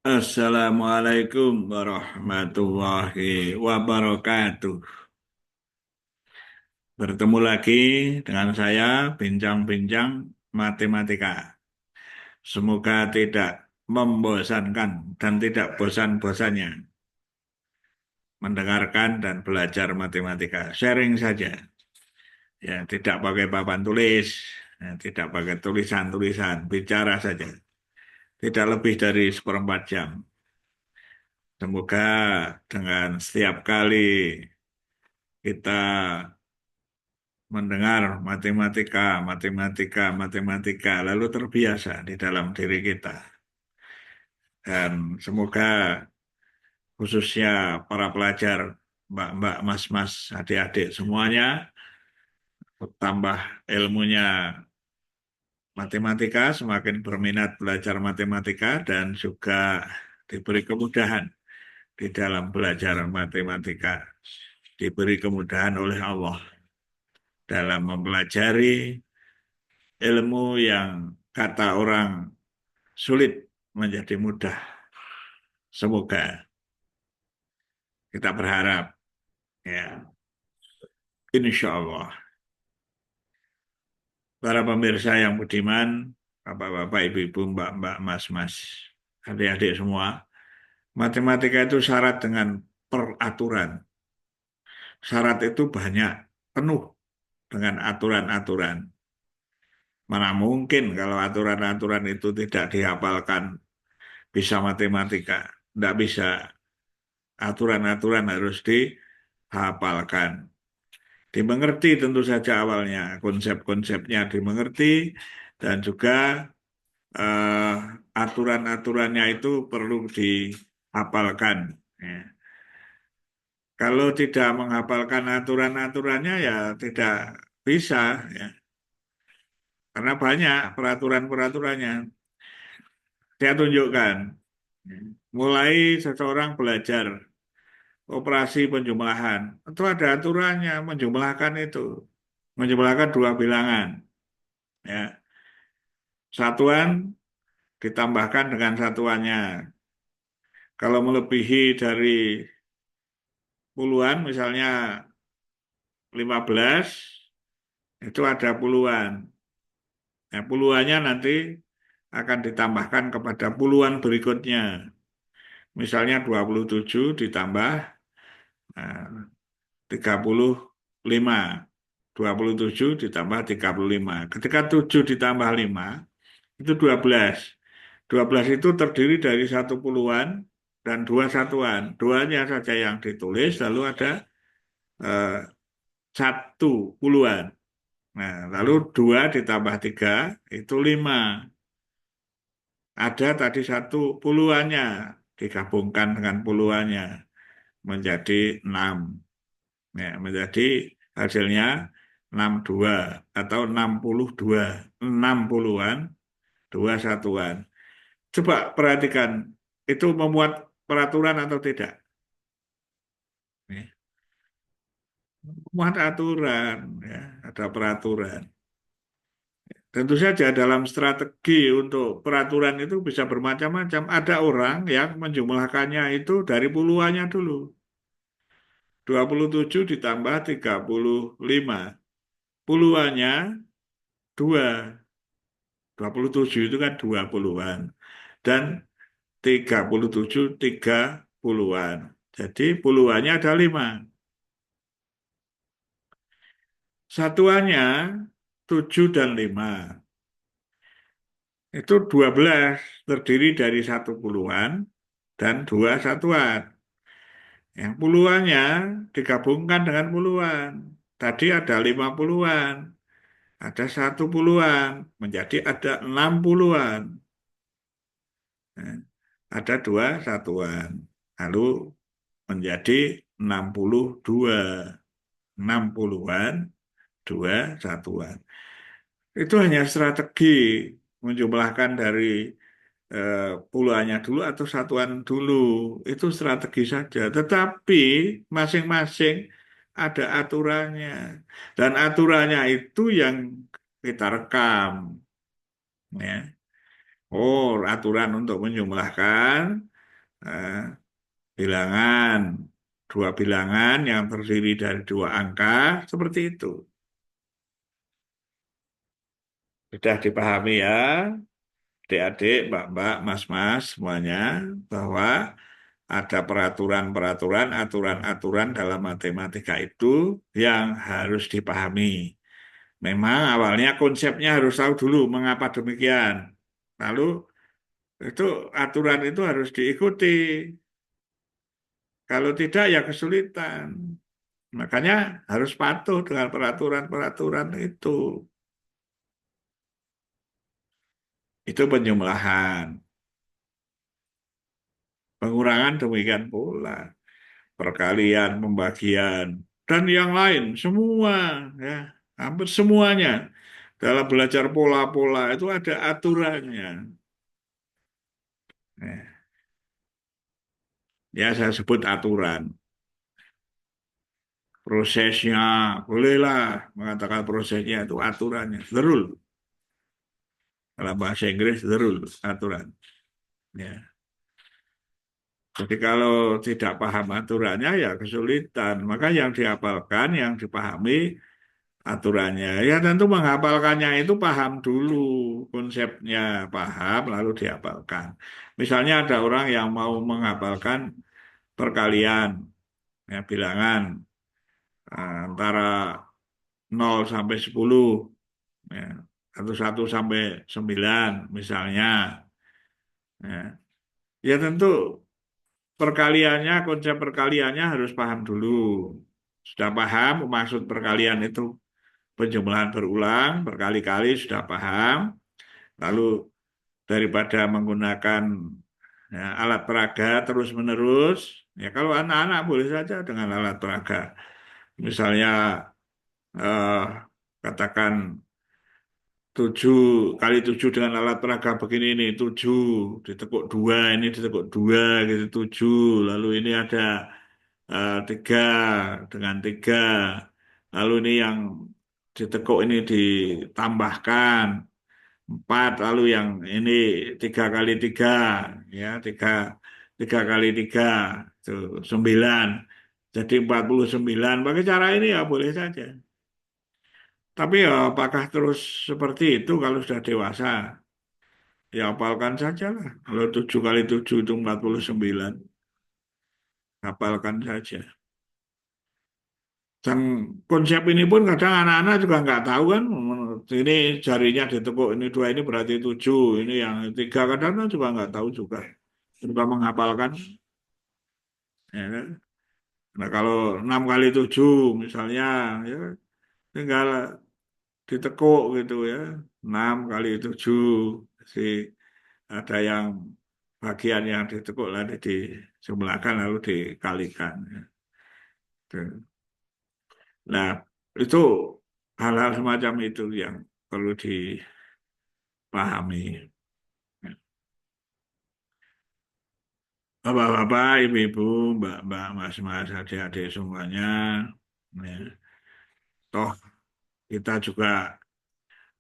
Assalamualaikum warahmatullahi wabarakatuh. Bertemu lagi dengan saya, bincang-bincang matematika. Semoga tidak membosankan dan tidak bosan-bosannya mendengarkan dan belajar matematika. Sharing saja, ya tidak pakai papan tulis, ya, tidak pakai tulisan-tulisan, bicara saja. Tidak lebih dari seperempat jam. Semoga dengan setiap kali kita mendengar matematika, matematika, matematika, lalu terbiasa di dalam diri kita. Dan semoga khususnya para pelajar, mbak-mbak, mas-mas, adik-adik semuanya tambah ilmunya matematika, semakin berminat belajar matematika dan juga diberi kemudahan di dalam belajar matematika. Diberi kemudahan oleh Allah dalam mempelajari ilmu yang kata orang sulit menjadi mudah. Semoga kita berharap, ya, insya Allah. Para pemirsa yang budiman, bapak-bapak, ibu-ibu, mbak-mbak, mas-mas, adik-adik semua, matematika itu syarat dengan peraturan. Syarat itu banyak, penuh dengan aturan-aturan. Mana mungkin kalau aturan-aturan itu tidak dihafalkan bisa matematika. Tidak bisa. Aturan-aturan harus dihafalkan. Dimengerti tentu saja awalnya, konsep-konsepnya dimengerti, dan juga eh, aturan-aturannya itu perlu dihafalkan. Ya. Kalau tidak menghafalkan aturan-aturannya ya tidak bisa, ya. Karena banyak peraturan-peraturannya. Saya tunjukkan. Ya. Mulai seseorang belajar operasi penjumlahan, itu ada aturannya menjumlahkan itu. Menjumlahkan dua bilangan. Ya. Satuan ditambahkan dengan satuannya. Kalau melebihi dari puluhan, misalnya 15, itu ada puluhan. Nah, puluhannya nanti akan ditambahkan kepada puluhan berikutnya. Misalnya 27 ditambah nah, 35. 27 ditambah 35. Ketika 7 ditambah 5, itu 12. 12 itu terdiri dari satu puluhan dan dua satuan. Duanya saja yang ditulis, lalu ada eh, satu puluhan. Nah, lalu dua ditambah tiga itu lima. Ada tadi satu puluhannya digabungkan dengan puluhannya menjadi enam. Ya, menjadi hasilnya 62 atau 62. Enam puluhan, dua satuan. Coba perhatikan, itu memuat peraturan atau tidak? Ya, memuat aturan, ya, ada peraturan. Tentu saja dalam strategi untuk peraturan itu bisa bermacam-macam. Ada orang yang menjumlahkannya itu dari puluhannya dulu. 27 ditambah 35. Puluhannya 2. 27 itu kan 2 puluhan. Dan 37 3 puluhan. Jadi puluhannya ada 5. Satuannya 7 dan 5. Itu 12 terdiri dari satu puluhan dan dua satuan. Yang puluhannya digabungkan dengan puluhan. Tadi ada 5 puluhan, ada satu puluhan, menjadi ada 6 puluhan. Nah, ada dua satuan. Lalu menjadi 62. 6 puluhan, dua satuan. Itu hanya strategi menjumlahkan dari eh, puluhannya dulu atau satuan dulu. Itu strategi saja. Tetapi masing-masing ada aturannya. Dan aturannya itu yang kita rekam. Ya. Oh, aturan untuk menjumlahkan. eh, bilangan, dua bilangan yang terdiri dari dua angka, seperti itu. Sudah dipahami ya, adik-adik, mbak-mbak, mas-mas, semuanya, bahwa ada peraturan-peraturan, aturan-aturan dalam matematika itu yang harus dipahami. Memang awalnya konsepnya harus tahu dulu mengapa demikian. Lalu itu aturan itu harus diikuti. Kalau tidak ya kesulitan. Makanya harus patuh dengan peraturan-peraturan itu. Itu penjumlahan. Pengurangan demikian pula. Perkalian, pembagian, dan yang lain. Semua, ya, hampir semuanya. Dalam belajar pola-pola itu ada aturannya. Eh, Ya saya sebut aturan. Prosesnya, bolehlah mengatakan prosesnya itu aturannya. The rule. Dalam bahasa Inggris, the rule, aturan. Ya. Jadi kalau tidak paham aturannya ya kesulitan. Maka yang dihafalkan, yang dipahami aturannya. Ya tentu menghafalkannya itu paham dulu konsepnya, paham lalu dihafalkan. Misalnya ada orang yang mau menghafalkan perkalian, ya, bilangan antara 0 sampai 10, ya, atau 1 sampai 9 misalnya. Ya, ya tentu perkaliannya, konsep perkaliannya harus paham dulu. Sudah paham maksud perkalian itu penjumlahan berulang berkali-kali sudah paham. Lalu daripada menggunakan, ya, alat peraga terus-menerus, ya kalau anak-anak boleh saja dengan alat peraga. Misalnya eh, katakan 7 kali 7 dengan alat peraga begini ini 7 ditekuk 2 ini ditekuk 2 gitu 7. Lalu ini ada 3 dengan 3. Lalu ini yang ditekuk ini ditambahkan 4, lalu yang ini 3 kali 3, ya 3 kali 3 itu 9, jadi 49. Pakai cara ini ya boleh saja. Tapi ya apakah terus seperti itu kalau sudah dewasa? Ya hafalkan saja lah. Kalau 7 kali 7 itu 49, hafalkan saja. Dan konsep ini pun kadang anak-anak juga nggak tahu kan. Ini jarinya ditekuk, ini 2 ini berarti 7, ini yang 3 kadang juga nggak tahu juga. Juga menghafalkan. Ya kan? Nah kalau 6 kali 7 misalnya, ya tinggal ditekuk gitu ya. 6 kali 7. Si ada yang bagian yang ditekuk lalu dijumlahkan lalu dikalikan. Gitu. Nah, itu hal-hal semacam itu yang perlu dipahami. Bapak-bapak, ibu-ibu, mbak-mbak, mas-mas, adik-adik semuanya, ya. Toh kita juga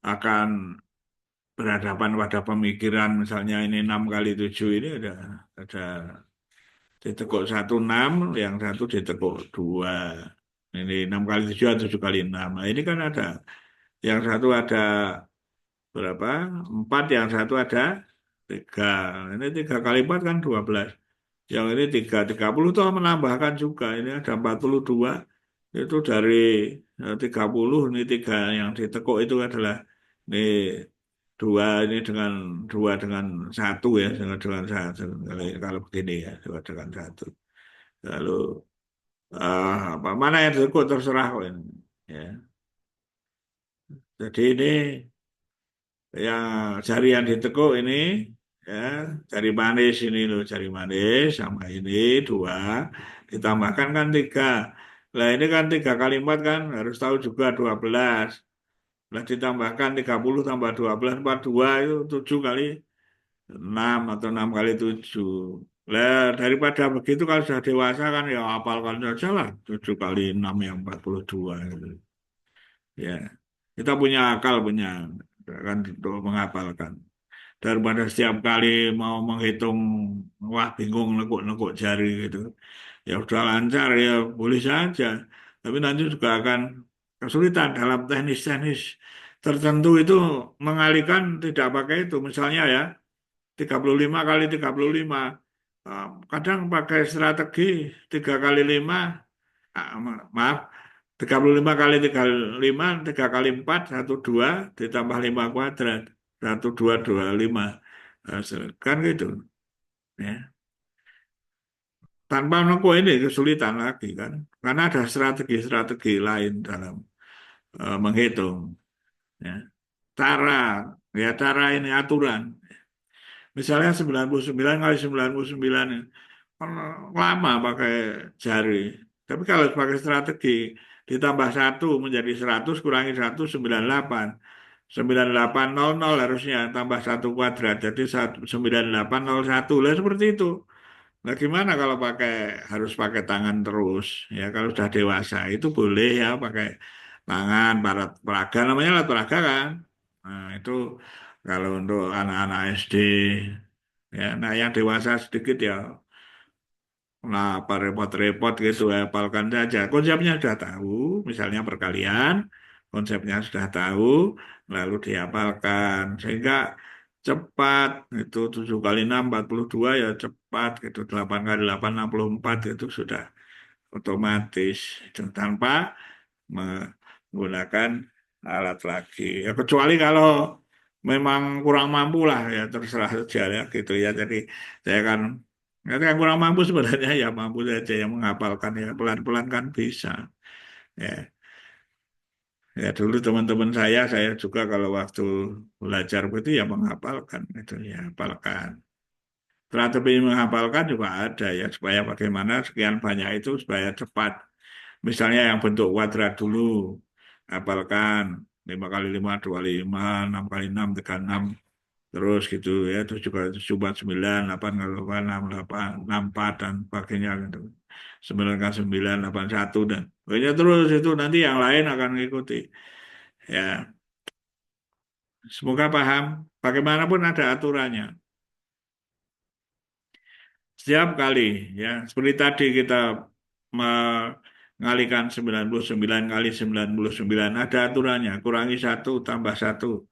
akan berhadapan pada pemikiran misalnya ini 6 kali 7 ini ada ditekuk 1 6, yang satu ditekuk 2. Ini 6 kali 7 atau 7 kali 6. Nah, ini kan ada yang satu ada berapa? 4, yang satu ada 3. Ini 3 kali 4 kan 12. Yang ini 30 toh menambahkan juga. Ini ada 42. Itu dari 30, ini 3 yang ditekuk itu adalah ini 2 ini dengan 2 dengan 1 ya. Dengan 1. Kalau begini ya. 2 dengan 1. Lalu apa mana yang ditekuk terserah kok ini. Ya. Jadi ini yang jari yang ditekuk ini, ya, jari manis ini loh, jari manis sama ini 2 ditambahkan kan 3. Lah ini kan 3 kali 4 kan harus tahu juga 12. Lah ditambahkan 30 tambah 12 42 itu 7 kali 6 atau 6 kali 7. Lah daripada begitu kalau sudah dewasa kan ya hafalkan saja lah 7 kali 6 yang 42 gitu. Ya, kita punya akal punya kan untuk menghafalkan. daripada setiap kali mau menghitung, wah bingung nekuk-nekuk jari gitu. Ya udah lancar ya boleh saja, tapi nanti juga akan kesulitan dalam teknis-teknis tertentu itu mengalihkan tidak pakai itu. Misalnya ya 35 kali 35. Kadang pakai strategi 3 kali 5, maaf, 35 kali 35, 3 kali 4, 2 ditambah 5 kuadrat, 1225. Kan gitu. Ya. Tanpa menekuk ini kesulitan lagi kan. Karena ada strategi-strategi lain dalam menghitung. Ya. Cara, ya cara ini aturan. Misalnya 99 kali 99 kan lama pakai jari. Tapi kalau pakai strategi ditambah satu menjadi 100 kurangi 1 98. 9800 harusnya tambah satu kuadrat jadi 9801 lah seperti itu. Nah, gimana kalau harus pakai tangan terus? Ya, kalau sudah dewasa itu boleh ya pakai tangan, para peraga namanya alat peraga kan. Nah, itu kalau untuk anak-anak SD ya, nah yang dewasa sedikit ya, nah apa repot-repot gitu, hafalkan saja. Konsepnya sudah tahu, misalnya perkalian, konsepnya sudah tahu, lalu dihafalkan sehingga cepat. Itu 7 kali 6 42 ya cepat gitu. 8 kali 8 64 itu sudah otomatis itu tanpa menggunakan alat lagi. Ya, kecuali kalau memang kurang mampu lah ya terserah saja ya gitu ya. Jadi saya kan yang kurang mampu sebenarnya ya mampu saja yang menghafalkan ya pelan-pelan kan bisa. Ya, ya dulu teman-teman saya juga kalau waktu belajar itu ya menghafalkan itu ya hafalkan. Strategi menghafalkan juga ada ya supaya bagaimana sekian banyak itu supaya cepat. Misalnya yang bentuk kuadrat dulu, hafalkan 5 kali 5 25, 6 kali 6 36, terus gitu ya, terus juga 7 4 9, 8 kali 8 68, 64 dan sebagainya gitu. 9 kali 9 81 dan pokoknya terus itu nanti yang lain akan mengikuti. Ya, semoga paham. Bagaimanapun ada aturannya. Setiap kali, ya, seperti tadi kita mengalihkan 99 kali 99, ada aturannya. Kurangi satu tambah satu.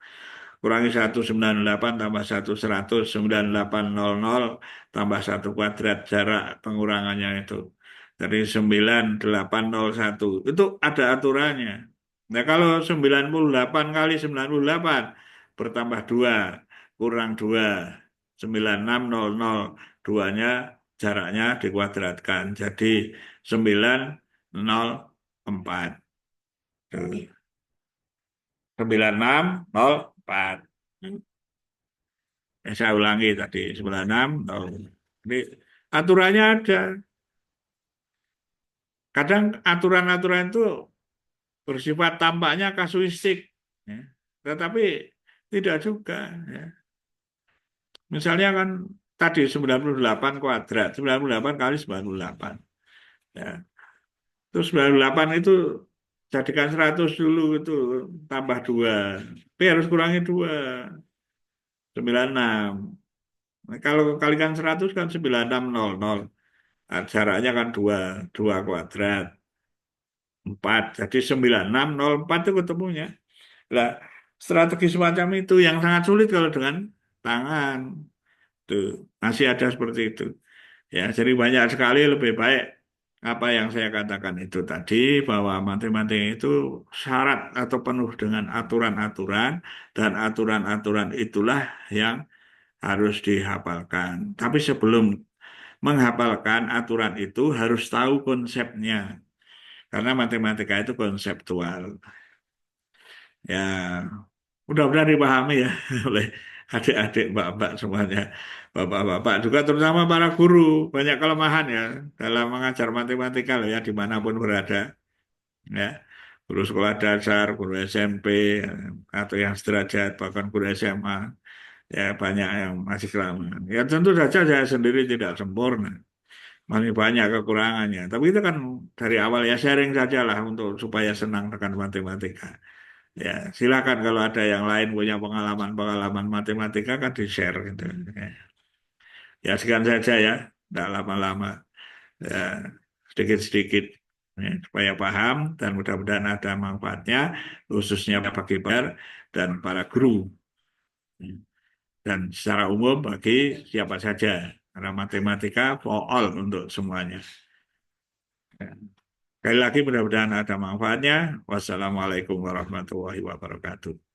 Kurangi satu 98 tambah satu 100, 9800 tambah satu kuadrat jarak pengurangannya itu. Dari 9801. Itu ada aturannya. Nah, kalau 98 kali 98 bertambah 2 kurang 2 9600 duanya jaraknya dikuadratkan jadi 904. Tuh. 9604. Saya ulangi tadi 9600. Jadi aturannya ada. Kadang aturan-aturan itu bersifat tampaknya kasuistik, ya. Tetapi tidak juga. Ya. Misalnya kan tadi 98 kuadrat, 98 kali 98. Ya. Terus 98 itu jadikan 100 dulu itu tambah 2. Tapi harus kurangi 2, 96. Nah, kalau kalikan 100 kan 9600. Nah, jaraknya kan 2, 2 kuadrat, 4. Jadi 9604 itu ketemunya. Lah, strategi semacam itu yang sangat sulit kalau dengan tangan. Tuh, masih ada seperti itu. Ya, jadi banyak sekali lebih baik apa yang saya katakan itu tadi bahwa matematika itu syarat atau penuh dengan aturan-aturan dan aturan-aturan itulah yang harus dihafalkan. Tapi sebelum menghafalkan aturan itu harus tahu konsepnya karena matematika itu konseptual. Ya, mudah-mudahan dipahami ya oleh adik-adik, mbak-mbak semuanya, bapak-bapak juga terutama para guru banyak kelemahan ya dalam mengajar matematika loh ya dimanapun berada ya guru sekolah dasar, guru SMP atau yang sederajat bahkan guru SMA ya banyak yang masih kelemahan. Ya tentu saja saya sendiri tidak sempurna, masih banyak kekurangannya. Tapi itu kan dari awal ya sharing saja lah untuk supaya senang dengan matematika. Ya, silakan kalau ada yang lain punya pengalaman-pengalaman matematika kan di-share gitu. Ya, sekian saja ya, tidak lama-lama. Ya, sedikit-sedikit ya, supaya paham dan mudah-mudahan ada manfaatnya khususnya bagi para dan para guru dan secara umum bagi siapa saja karena matematika for all untuk semuanya. Ya. Sekali lagi mudah-mudahan ada manfaatnya. Wassalamualaikum warahmatullahi wabarakatuh.